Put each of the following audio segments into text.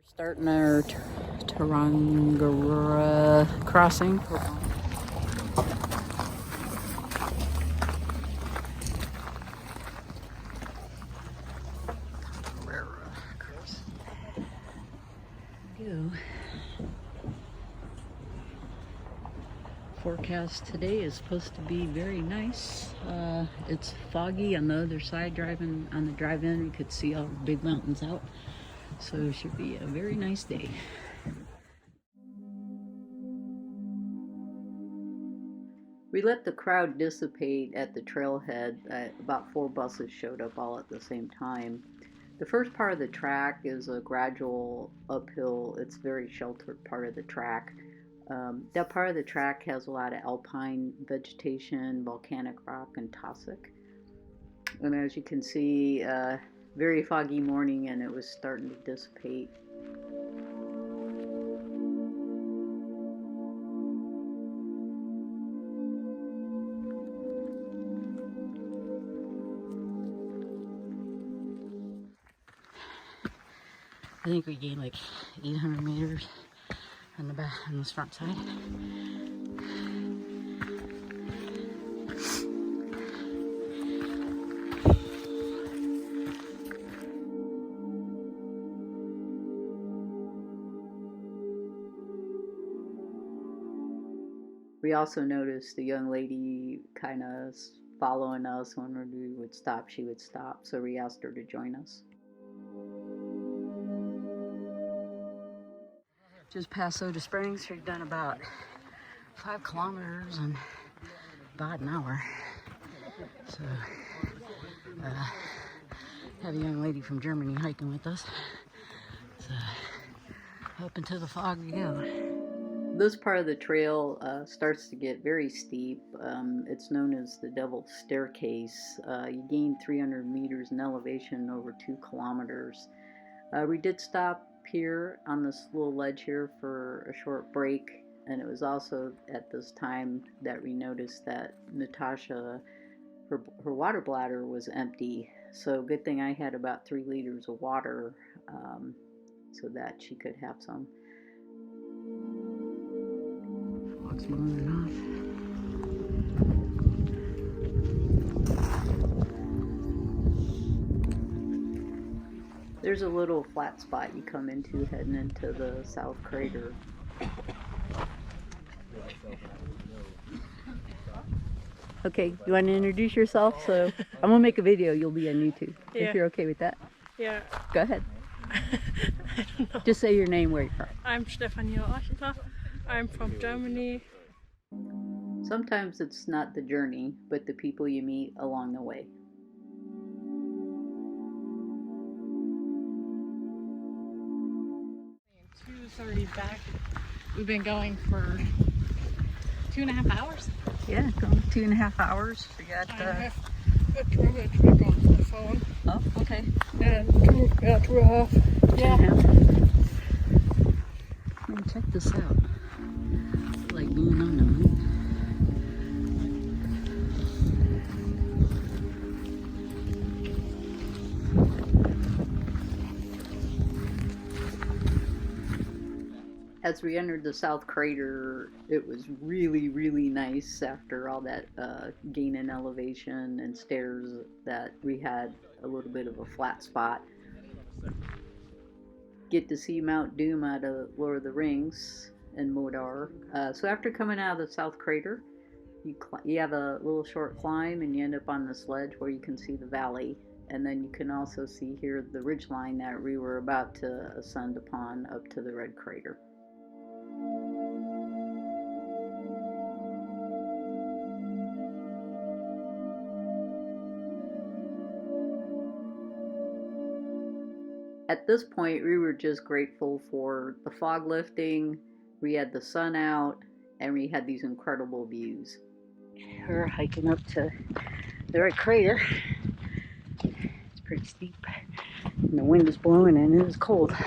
Starting our Tongariro Crossing. Tongariro Crossing. Go. Forecast today is supposed to be very nice. It's foggy on the other side. Driving on the drive-in, you could see all the big mountains out. So it should be a very nice day. We let the crowd dissipate at the trailhead. About 4 buses showed up all at the same time. The first part of the track is a gradual uphill. It's a very sheltered part of the track. That part of the track has a lot of alpine vegetation, volcanic rock, and tussock. And as you can see, very foggy morning, and it was starting to dissipate. I think we gained like 800 meters on the back, on this front side. We also noticed the young lady kind of following us. When we would stop, she would stop, so we asked her to join us. Just past Soda Springs, we've done about 5 kilometers in about an hour. So, have a young lady from Germany hiking with us. So, up into the fog we go. This part of the trail starts to get very steep. It's known as the Devil's Staircase. You gain 300 meters in elevation over 2 kilometers. We did stop here on this little ledge here for a short break, and it was also at this time that we noticed that Natasha, her water bladder was empty. So good thing I had about 3 liters of water so that she could have some. Fog's moving off. There's a little flat spot you come into heading into the South Crater. Okay, you want to introduce yourself? So I'm gonna make a video. You'll be on YouTube. Yeah. If you're okay with that. Yeah. Go ahead. I don't know. Just say your name, where you're from. I'm Stefania Aschenbach. I'm from Germany. Sometimes it's not the journey, but the people you meet along the way. 2:30 back. We've been going for 2.5 hours. Yeah, going 2.5 hours. We got I have a travel check on the phone. Oh, okay. And 2.5. Yeah. 2.5. Man, check this out. It's like being on the moon. As we entered the South Crater, it was really, really nice after all that gain in elevation and stairs that we had a little bit of a flat spot. Get to see Mount Doom out of Lord of the Rings and Modar. So after coming out of the South Crater, you have a little short climb and you end up on this ledge where you can see the valley. And then you can also see here the ridgeline that we were about to ascend upon up to the Red Crater. At this point, we were just grateful for the fog lifting, we had the sun out, and we had these incredible views. We're hiking up to the Red Crater. It's pretty steep, and the wind is blowing and it is cold. You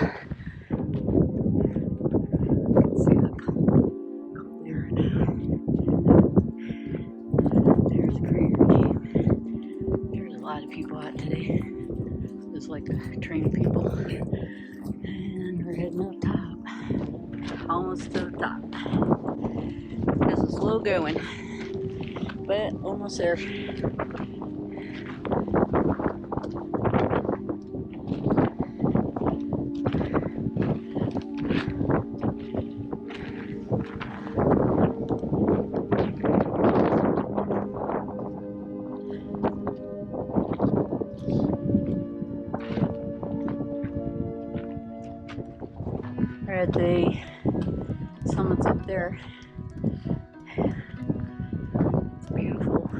can see the cold air now. There's the crater cave. There's a lot of people out today. It's like a train of people. And We're heading up top. Almost to the top. This is slow going, but almost there. We're at the summits up there. It's beautiful.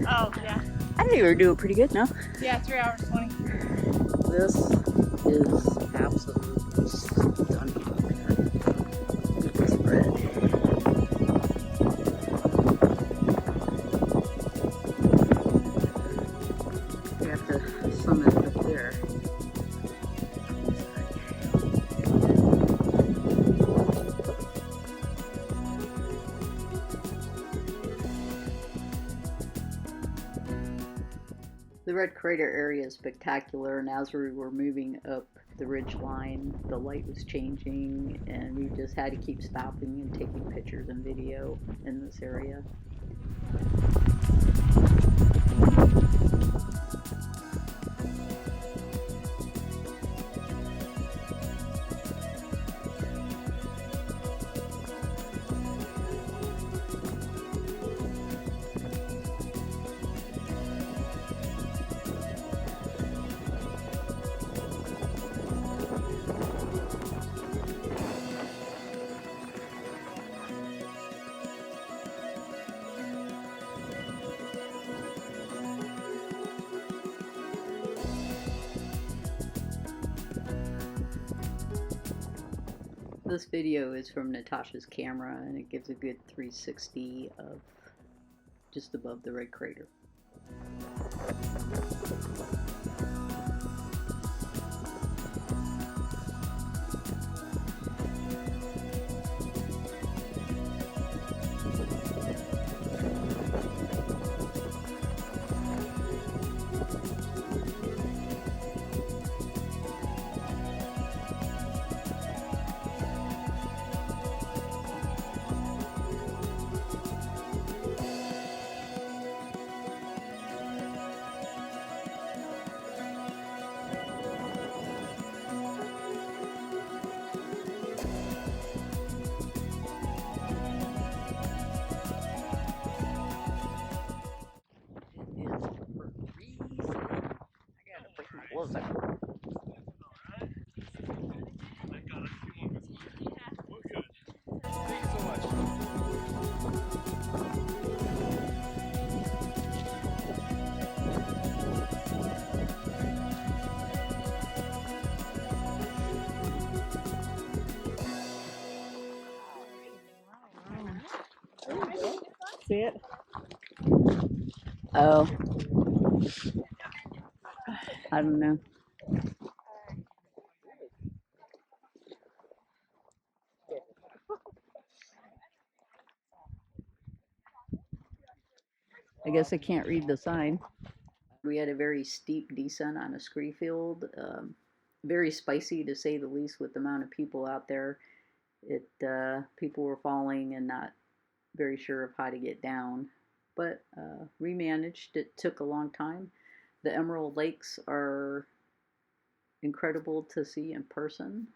Oh, yeah. I think we were doing pretty good now. Yeah, 3 hours 20. This is absolutely stunning. Look at this spread. We have the summit up there. The red crater area is spectacular, and as we were moving up the ridge line, the light was changing, and we just had to keep stopping and taking pictures and video in this area. This video is from Natasha's camera, and it gives a good 360 of just above the red crater. See it? Oh, I don't know. I guess I can't read the sign. We had a very steep descent on a scree field. Very spicy, to say the least, with the amount of people out there. People were falling and not very sure of how to get down, but we managed. It took a long time. The Emerald Lakes are incredible to see in person.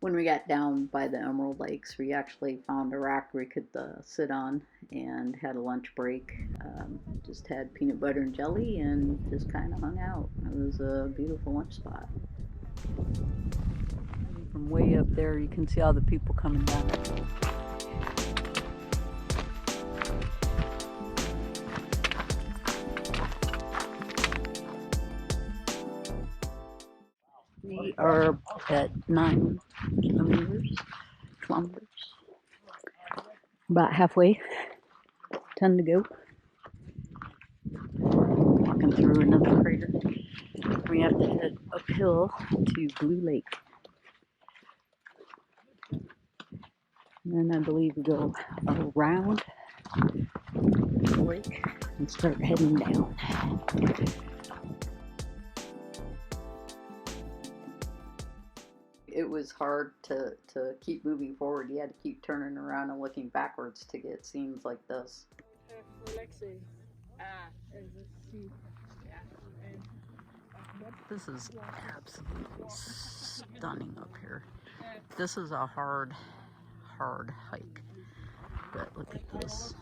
When we got down by the Emerald Lakes, we actually found a rock we could sit on and had a lunch break. Just had peanut butter and jelly and just kind of hung out. It was a beautiful lunch spot. From way up there, you can see all the people coming down. We are at 9 kilometers. About halfway. 10 to go. Walking through another crater. We have to head uphill to Blue Lake. And then I believe we go around the lake and start heading down. It was hard to keep moving forward. You had to keep turning around and looking backwards to get scenes like this. Relaxing. This is absolutely stunning up here. This is a hard hike. But look at this.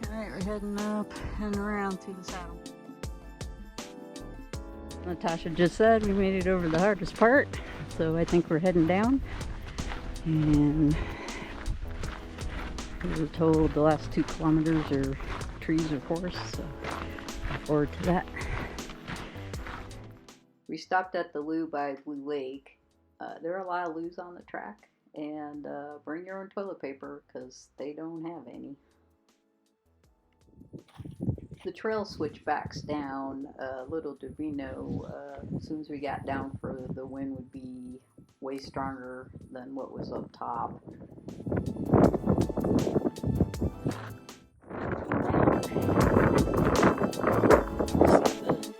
Alright, we're heading up and around to the saddle. Natasha just said we made it over the hardest part, so I think we're heading down. And we were told the last 2 kilometers are trees or forests, so look forward to that. We stopped at the loo by Blue Lake. There are a lot of loos on the track, and bring your own toilet paper because they don't have any. The trail switchbacks down. Little did we know, as soon as we got down further, the wind would be way stronger than what was up top.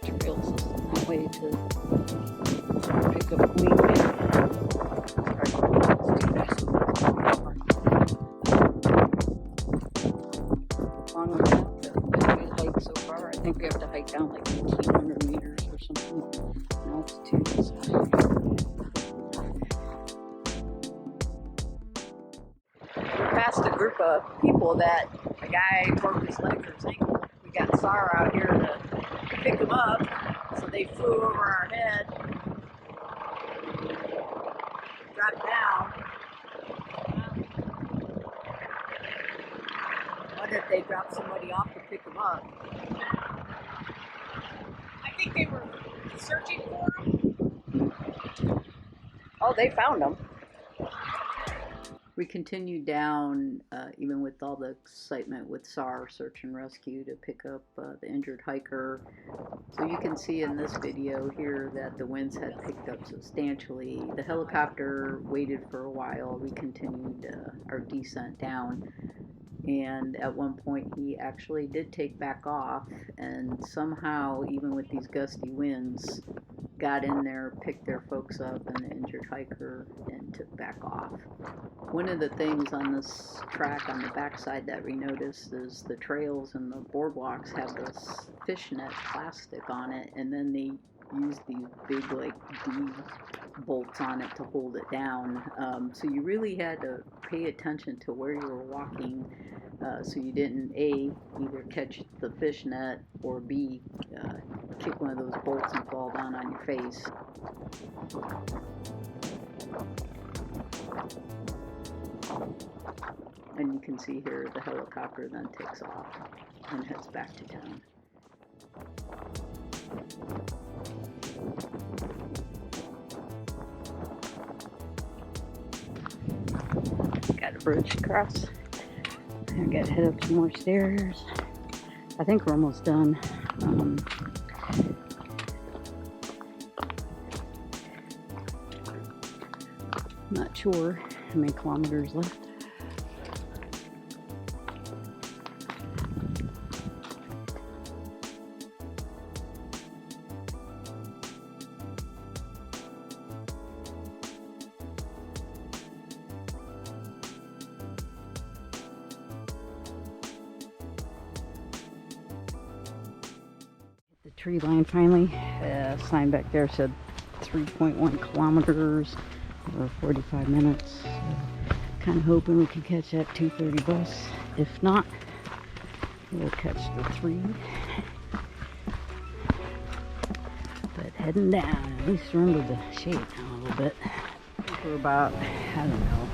The trail system that way to pick up wind. Long way down. So far, I think we have to hike down like 1,800 meters or something in altitude. So. We passed a group of people that a guy broke his leg or his ankle. We got SAR out here to pick him up, so they flew over our head, dropped down. I wonder if they dropped somebody off to pick him up. I think they were searching for him. Oh, they found him. We continued down, even with all the excitement with SAR, search and rescue, to pick up the injured hiker. So you can see in this video here that the winds had picked up substantially. The helicopter waited for a while. We continued our descent down. And at one point he actually did take back off, and somehow, even with these gusty winds, got in there, picked their folks up and the injured hiker, and took back off. One of the things on this track on the backside that we noticed is the trails and the boardwalks have this fishnet plastic on it, and then they use these big like D bolts on it to hold it down. So you really had to pay attention to where you were walking, so you didn't A, either catch the fishnet, or B, kick one of those bolts and fall down on your face. And you can see here the helicopter then takes off and heads back to town. Got a bridge to cross. I gotta head up some more stairs. I think we're almost done. Not sure how many kilometers left. The tree line finally. Sign back there said 3.1 kilometers or 45 minutes. So kind of hoping we can catch that 2:30 bus. If not, we'll catch the 3. But heading down. At least we're under the shade now a little bit. We're about, I don't know,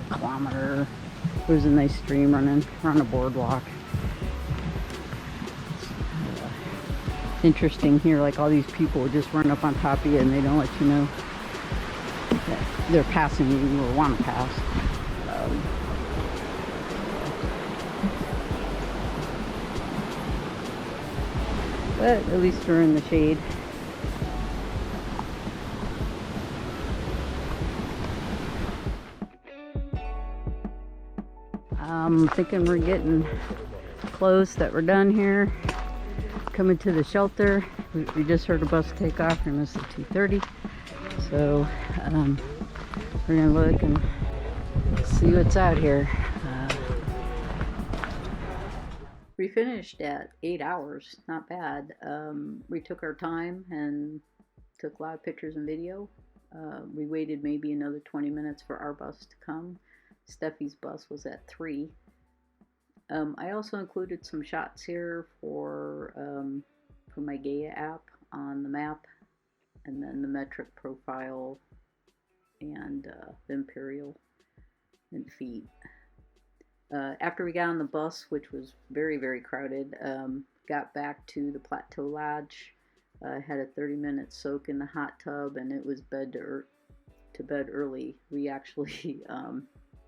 a kilometer. There's a nice stream running. We're on a boardwalk. It's interesting here, like all these people just run up on top of you and they don't let you know that they're passing you or want to pass. But at least we're in the shade. I'm thinking we're getting close, that we're done here. Coming to the shelter. We just heard a bus take off from us at 2:30. So we're gonna look and see what's out here. We finished at 8 hours, not bad. We took our time and took a lot of pictures and video. We waited maybe another 20 minutes for our bus to come. Steffi's bus was at 3. I also included some shots here for my Gaia app on the map, and then the metric profile and the imperial in feet. After we got on the bus, which was very, very crowded, got back to the Plateau Lodge, had a 30-minute soak in the hot tub, and it was to bed early. We actually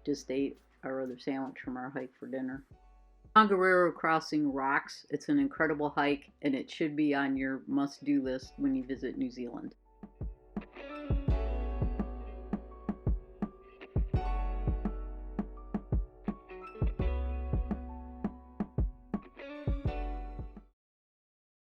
just ate our other sandwich from our hike for dinner. Tongariro Crossing rocks. It's an incredible hike, and it should be on your must-do list when you visit New Zealand.